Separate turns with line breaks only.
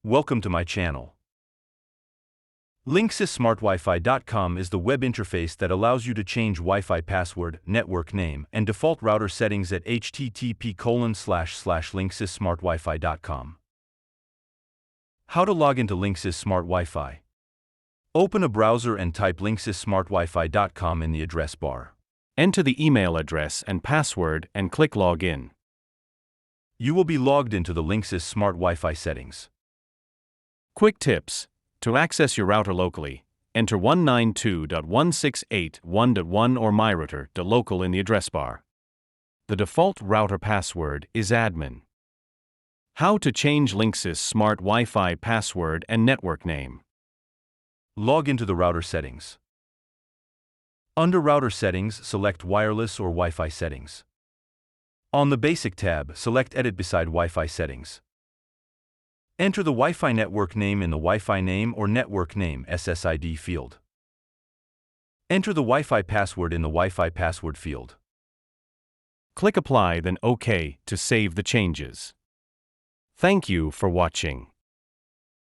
Welcome to my channel. Linksys is the web interface that allows you to change Wi-Fi password, network name, and default router settings at http://linksys.smartwifi.com. How to log into Linksys Smart Wi-Fi. Open a browser and type linksys.smartwifi.com in the address bar.
Enter the email address and password and click Login.
You will be logged into the Linksys Smart Wi-Fi settings.
Quick tips. To access your router locally, enter 192.168.1.1 or myrouter.local in the address bar. The default router password is admin. How to change Linksys Smart Wi-Fi password and network name.
Log into the router settings. Under Router Settings, select Wireless or Wi-Fi Settings. On the Basic tab, select Edit beside Wi-Fi Settings. Enter the Wi-Fi network name in the Wi-Fi name or network name SSID field. Enter the Wi-Fi password in the Wi-Fi password field.
Click Apply then OK to save the changes. Thank you for watching.